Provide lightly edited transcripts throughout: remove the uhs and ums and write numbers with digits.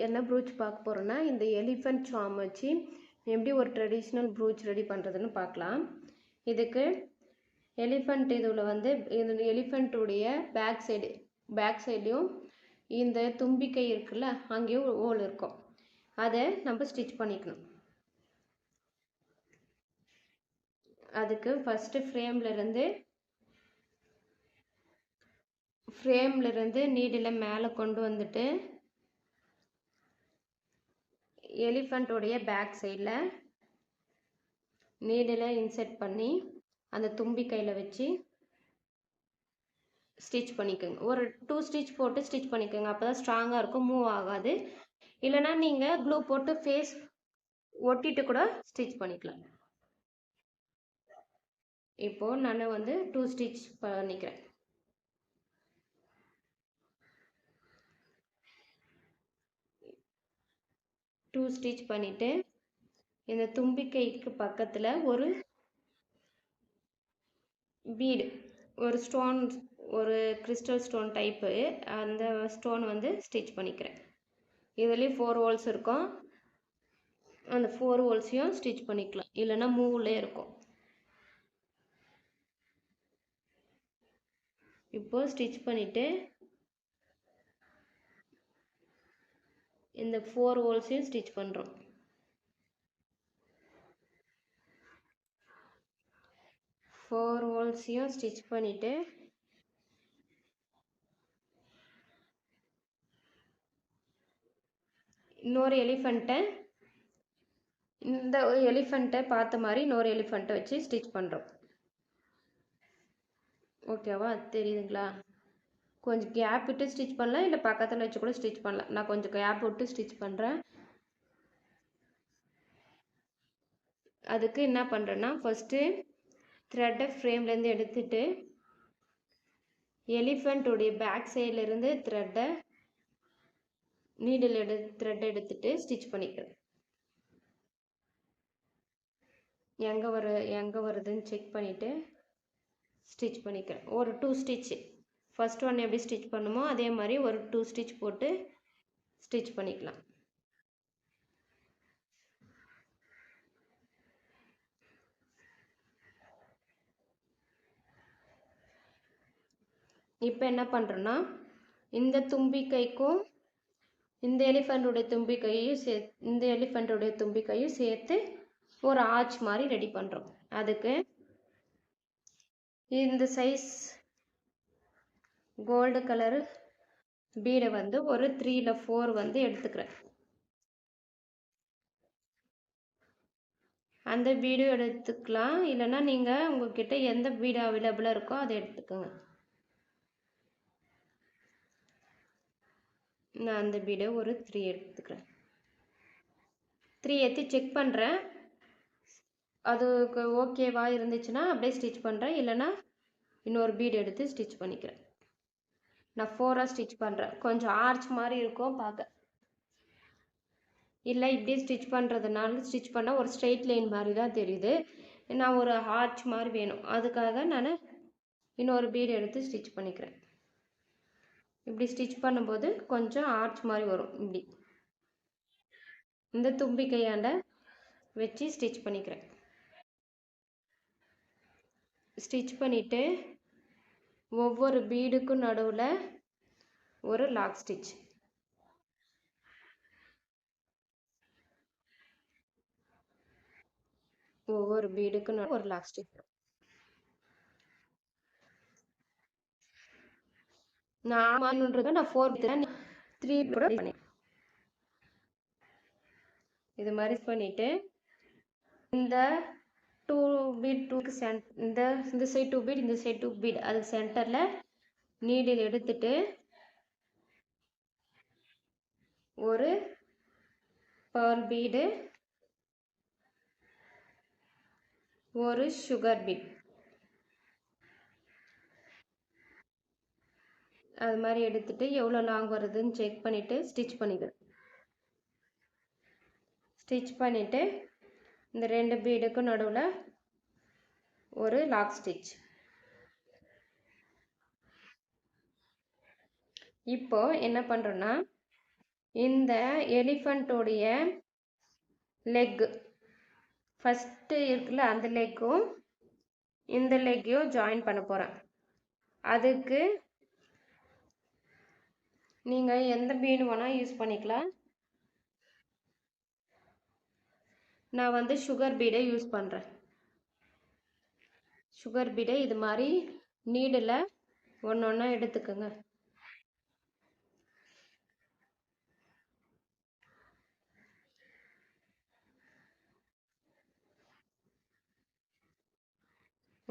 என்ன ப்ரூச் பார்க்க போகிறோன்னா, இந்த எலிஃபண்ட் சார்ம் வச்சு எப்படி ஒரு ட்ரெடிஷ்னல் ப்ரூச் ரெடி பண்ணுறதுன்னு பார்க்கலாம். இதுக்கு எலிஃபண்ட் இதில் வந்து இது எலிஃபண்ட்டுடைய பேக் சைட்லேயும் இந்த தும்பிக்கை இருக்குல்ல, அங்கேயும் ஒரு ஹோல் இருக்கும். அதை நம்ம ஸ்டிச் பண்ணிக்கணும். அதுக்கு ஃபஸ்ட்டு ஃப்ரேம்லேருந்து நீடில் மேலே கொண்டு வந்துட்டு எலிஃபண்ட்டோடைய பேக் சைடில் நீடில் இன்செர்ட் பண்ணி அந்த தும்பிக்கையில் வச்சு ஸ்டிச் பண்ணிக்கோங்க. ஒரு 2 ஸ்டிச் போட்டு ஸ்டிச் பண்ணிக்கோங்க. அப்போ தான் ஸ்ட்ராங்காக இருக்கும், மூவ் ஆகாது. இல்லைனா நீங்கள் க்ளூ போட்டு ஃபேஸ் ஒட்டிட்டு கூட ஸ்டிச் பண்ணிக்கலாம். இப்போது நான் வந்து 2 ஸ்டிச் பண்ணிக்கிறேன். டூ ஸ்டிச் பண்ணிவிட்டு இந்த தும்பிக்கைக்கு பக்கத்தில் ஒரு பீடு, ஒரு ஸ்டோன், ஒரு கிறிஸ்டல் ஸ்டோன் டைப்பு, அந்த ஸ்டோன் வந்து ஸ்டிச் பண்ணிக்கிறேன். இதுலேயும் 4 ஹோல்ஸ் இருக்கும். அந்த 4 ஹோல்ஸையும் ஸ்டிச் பண்ணிக்கலாம், இல்லைன்னா மூவ்லே இருக்கும். இப்போது ஸ்டிச் பண்ணிவிட்டு இந்த 4 ஹோல்ஸையும் ஸ்டிச் பண்ணுறோம். ஃபோர் ஹோல்ஸையும் ஸ்டிச் பண்ணிவிட்டு இன்னொரு எலிஃபண்ட்டை, இந்த எலிஃபண்ட்டை பார்த்த மாதிரி இன்னொரு எலிஃபண்ட்டை வச்சு ஸ்டிச் பண்ணுறோம். ஓகேவா, தெரியுதுங்களா? கொஞ்சம் கேப் விட்டு ஸ்டிச் பண்ணலாம், இல்லை பக்கத்தில் வச்சு கூட ஸ்டிச் பண்ணலாம். நான் கொஞ்சம் கேப் விட்டு ஸ்டிச் பண்ணுறேன். அதுக்கு என்ன பண்ணுறேன்னா, ஃபஸ்ட்டு த்ரெட்டை ஃப்ரேம்லேருந்து எடுத்துட்டு எலிஃபண்ட்டுடைய பேக் சைட்லேருந்து த்ரெட் எடுத்துட்டு ஸ்டிச் பண்ணிக்கிறேன். எங்கே வருதுன்னு செக் பண்ணிவிட்டு ஸ்டிச் பண்ணிக்கிறேன். ஒரு 2 ஸ்டிச்சு, ஃபஸ்ட் ஒன் எப்படி ஸ்டிச் பண்ணுமோ அதே மாதிரி ஒரு 2 ஸ்டிச் போட்டு ஸ்டிச் பண்ணிக்கலாம். இப்போ என்ன பண்ணுறோன்னா, இந்த தும்பிக்கைக்கும் இந்த எலிஃபண்ட்டுடைய தும்பிக்கையும் சேர்த்து ஒரு ஆர்ச் மாதிரி ரெடி பண்ணுறோம். அதுக்கு இந்த சைஸ் கோல்டு கலர் பீடை வந்து ஒரு 3 இல்லை 4 வந்து எடுத்துக்கிறேன். அந்த பீடு எடுத்துக்கலாம், இல்லைன்னா நீங்கள் உங்கள்கிட்ட எந்த பீடு அவைலபிளாக இருக்கோ அதை எடுத்துக்கோங்க. நான் அந்த பீடை ஒரு 3 எடுத்துக்கிறேன். 3 எடுத்து செக் பண்ணுறேன். அதுக்கு ஓகேவா இருந்துச்சுன்னா அப்படியே ஸ்டிச் பண்ணுறேன், இல்லைன்னா இன்னொரு பீடு எடுத்து ஸ்டிச் பண்ணிக்கிறேன். நான் 4ஆக ஸ்டிச் பண்ணுறேன். கொஞ்சம் ஆர்ச் மாதிரி இருக்கும் பார்க்க. இல்லை இப்படியே ஸ்டிச் பண்ணுறதுனால ஸ்டிச் பண்ணால் ஒரு ஸ்ட்ரெயிட் லைன் மாதிரி தான் தெரியுது. நான் ஒரு ஆர்ச் மாதிரி வேணும், அதுக்காக நான் இன்னொரு பீடு எடுத்து ஸ்டிச் பண்ணிக்கிறேன். இப்படி ஸ்டிச் பண்ணும்போது கொஞ்சம் ஆர்ச் மாதிரி வரும். இப்படி இந்த தும்பிக்கையாண்ட வச்சு ஸ்டிச் பண்ணிக்கிறேன். ஸ்டிச் பண்ணிவிட்டு ஒவ்வொரு பீடுக்கும் நடுவில் ஒரு லாக் ஸ்டிச், ஒவ்வொரு பீடுக்கும் ஒரு லாக் ஸ்டிச். நான் 4 3 கூட பண்ணி இது மாதிரி பண்ணிவிட்டு இந்த 2 பீடுக்கு இந்த சைட் 2 பீட், இந்த சைட் 2 பீட், அது சென்டரில் நீடில் எடுத்துட்டு ஒரு பேர்ல் பீடு, ஒரு சுகர் பீட், அது மாதிரி எடுத்துட்டு எவ்வளோ லாங் வருதுன்னு செக் பண்ணிவிட்டு ஸ்டிச் பண்ணிக்கிறேன். ஸ்டிச் பண்ணிவிட்டு இந்த 2 பீடுக்கும் நடுவில் ஒரு லாக் ஸ்டிச். இப்போ என்ன பண்ணுறோன்னா, இந்த எலிஃபண்ட்டோடைய லெக் ஃபஸ்ட்டு இருக்குல்ல, அந்த லெக்கும் இந்த லெக்கையும் ஜாயின் பண்ண போகிறேன். அதுக்கு நீங்கள் எந்த பீடு வேணால் யூஸ் பண்ணிக்கலாம். நான் வந்து சுகர் பீடை யூஸ் பண்ணுறேன். சுகர் பீடை இது மாதிரி நீடில் ஒன்று ஒன்றா எடுத்துக்கோங்க.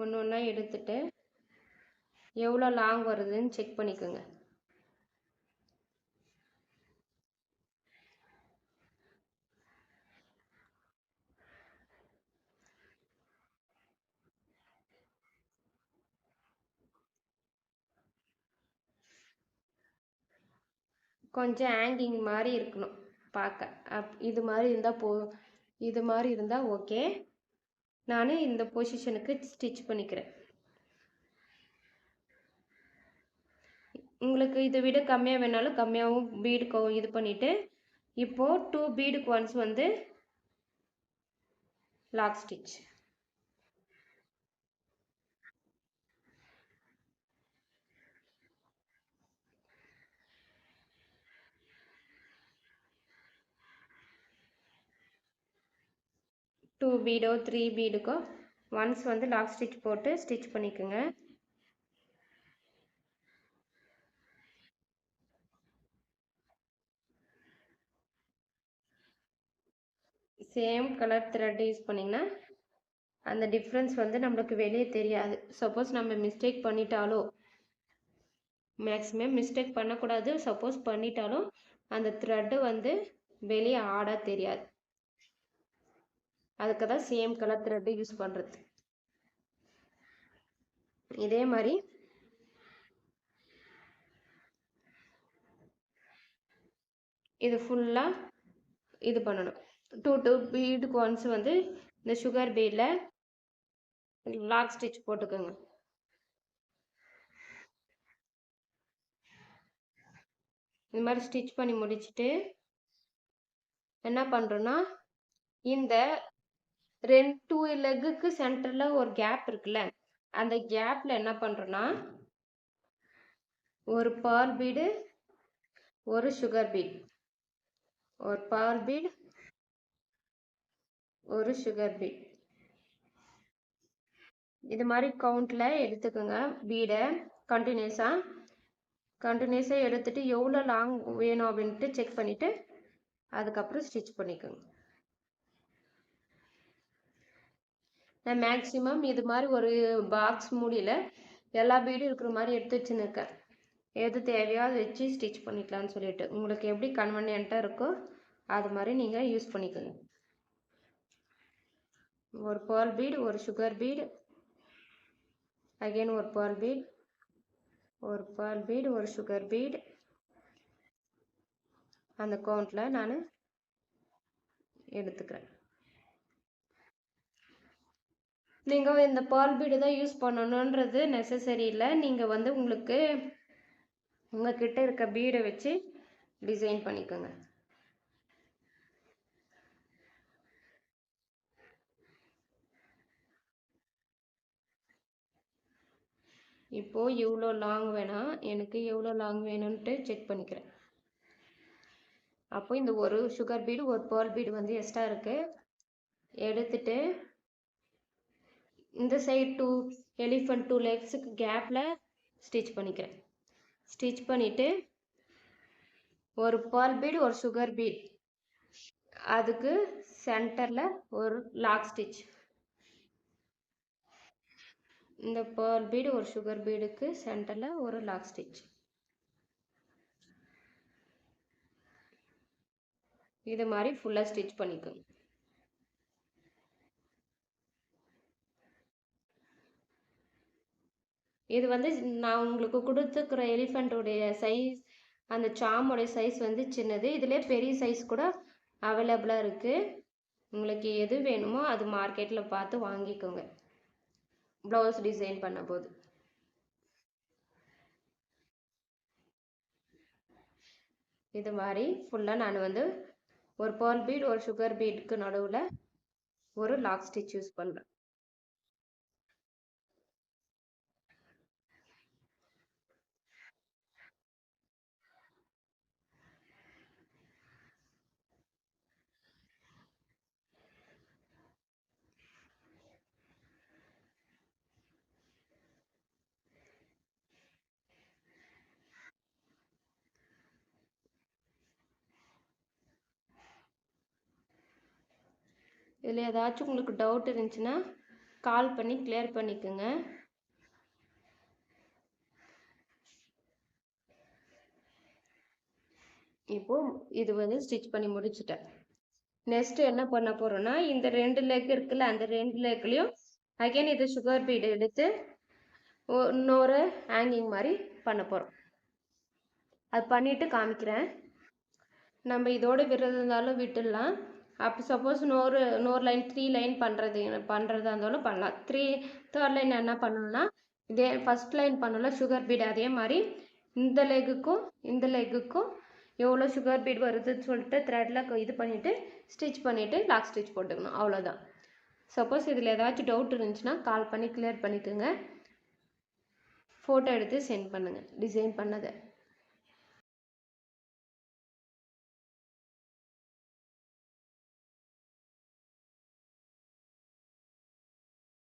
ஒன்று ஒன்றா எடுத்துட்டு எவ்வளோ லாங் வருதுன்னு செக் பண்ணிக்கோங்க. கொஞ்சம் ஹேங்கிங் மாதிரி இருக்கணும் பார்க்க. இது மாதிரி இருந்தால் இது மாதிரி இருந்தால் ஓகே. நான் இந்த பொசிஷனுக்கு ஸ்டிச் பண்ணிக்கிறேன். உங்களுக்கு இதை விட கம்மியாக வேணாலும் கம்மியாகவும் பீடுக்கு இது பண்ணிவிட்டு இப்போது 2 பீடுக்கு ஒன்ஸ் வந்து லாக் ஸ்டிச். டூ பீடோ 3 பீடுக்கோ ஒன்ஸ் வந்து லாக் ஸ்டிச் போட்டு ஸ்டிச் பண்ணிக்கோங்க. சேம் கலர் த்ரெட் யூஸ் பண்ணிங்கன்னா அந்த டிஃப்ரென்ஸ் வந்து நம்மளுக்கு வெளியே தெரியாது. சப்போஸ் நம்ம மிஸ்டேக் பண்ணிட்டாலோ, மேக்ஸிமம் மிஸ்டேக் பண்ணக்கூடாது, சப்போஸ் பண்ணிட்டாலும் அந்த த்ரெட்டு வந்து வெளியே ஆடாக தெரியாது. அதுக்கு தான் சேம் கலர் த்ரெட்டு யூஸ் பண்ணுறது. இதே மாதிரி இது ஃபுல்லாக இது பண்ணணும். 2 பீடுக்கு ஒன்ஸ் வந்து இந்த சுகர் பீடில் லாக் ஸ்டிச் போட்டுக்கோங்க. இந்த மாதிரி ஸ்டிச் பண்ணி முடிச்சுட்டு என்ன பண்ணுறோன்னா, இந்த 2 லெக்குக்கு சென்டரில் ஒரு கேப் இருக்குல்ல, அந்த கேப்பில் என்ன பண்ணுறோன்னா ஒரு பர்ல் பீடு, ஒரு சுகர் பீட், ஒரு பர்ல் பீட், ஒரு சுகர் பீட், இது மாதிரி கவுண்டில் எடுத்துக்கோங்க. பீடை கண்டினியூஸாக எடுத்துகிட்டு எவ்வளோ லாங் வேணும் அப்படின்ட்டு செக் பண்ணிவிட்டு அதுக்கப்புறம் ஸ்டிச் பண்ணிக்கோங்க. நான் மேக்ஸிமம் இது மாதிரி ஒரு பாக்ஸ் மூடியில் எல்லா பீடும் இருக்கிற மாதிரி எடுத்து வச்சுருக்கேன். எது தேவையோ அதை வச்சு ஸ்டிச் பண்ணிக்கலாம்னு சொல்லிட்டு உங்களுக்கு எப்படி கன்வீனியண்ட்டாக இருக்கோ அது மாதிரி நீங்கள் யூஸ் பண்ணிக்கோங்க. ஒரு பர்ல் பீட், ஒரு சுகர் பீட், அகைன் ஒரு பர்ல் பீட், ஒரு பர்ல் பீட், ஒரு சுகர் பீட். அந்த கவுண்டில் நான் எடுத்துக்கிறேன். நீங்கள் இந்த பர்ல் பீடு தான் யூஸ் பண்ணணுன்றது நெசசரி இல்லை. நீங்கள் வந்து உங்ககிட்ட இருக்க பீடை வச்சு டிசைன் பண்ணிக்கோங்க. இப்போது எவ்வளோ லாங் வேணாம், எனக்கு எவ்வளோ லாங் வேணும்ன்ட்டு செக் பண்ணிக்கிறேன். அப்போ இந்த ஒரு சுகர் பீடு, ஒரு பர்ல் பீடு வந்து எக்ஸ்ட்ரா இருக்குது. எடுத்துட்டு இந்த சைடு 2 எலிஃபண்ட் 2 லெக்ஸுக்கு கேப்பில் ஸ்டிச் பண்ணிக்கிறேன். ஸ்டிச் பண்ணிவிட்டு ஒரு பர்ல் பீடு, ஒரு சுகர் பீட், அதுக்கு சென்டரில் ஒரு லாக் ஸ்டிச். இந்த பர்ல் பீடு, ஒரு சுகர் பீடுக்கு சென்டரில் ஒரு லாக் ஸ்டிச். இது மாதிரி ஃபுல்லாக ஸ்டிச் பண்ணிக்கோங்க. இது வந்து நான் உங்களுக்கு கொடுத்துக்கிற எலிஃபண்ட்டோடைய சைஸ், அந்த சாமோடைய சைஸ் வந்து சின்னது. இதிலே பெரிய சைஸ் கூட அவைலபிளாக இருக்குது. உங்களுக்கு எது வேணுமோ அது மார்க்கெட்டில் பார்த்து வாங்கிக்கோங்க ப்ளவுஸ் டிசைன் பண்ணும்போது. இது மாதிரி ஃபுல்லாக நான் வந்து ஒரு பேர்ல் பீட் ஒரு சுகர் பீடுக்கு நடுவில் ஒரு லாக் ஸ்டிச் யூஸ் பண்ணுறேன். இதில் ஏதாச்சும் உங்களுக்கு டவுட் இருந்துச்சுன்னா கால் பண்ணி கிளியர் பண்ணிக்கோங்க. இப்போது இது வந்து ஸ்டிச் பண்ணி முடிச்சுட்டேன். நெக்ஸ்ட் என்ன பண்ண போகிறோன்னா இந்த 2 லெக் இருக்குல்ல, அந்த 2 லெக்லையும் அகைன் இது சுகர் பீடு எடுத்து இன்னொரு ஹேங்கிங் மாதிரி பண்ண போகிறோம். அது பண்ணிவிட்டு காமிக்கிறேன். நம்ம இதோடு விடுறதுனாலும் விட்டுடலாம். அப்போ சப்போஸ் இன்னொரு லைன் 3 லைன் பண்ணுறதா இருந்தாலும் பண்ணலாம். தேர்ட் லைன் என்ன பண்ணணும்னா இதே ஃபஸ்ட் லைன் பண்ணல சுகர் பீட் அதே மாதிரி இந்த லெக்குக்கும் எவ்வளோ சுகர் பீட் வருதுன்னு சொல்லிட்டு த்ரெட்டில் இது பண்ணிவிட்டு ஸ்டிச் பண்ணிவிட்டு லாக் ஸ்டிச் போட்டுக்கணும். அவ்வளோதான். சப்போஸ் இதில் ஏதாச்சும் டவுட் இருந்துச்சுன்னா கால் பண்ணி கிளியர் பண்ணிக்கோங்க. ஃபோட்டோ எடுத்து சென்ட் பண்ணுங்கள் டிசைன் பண்ணதை.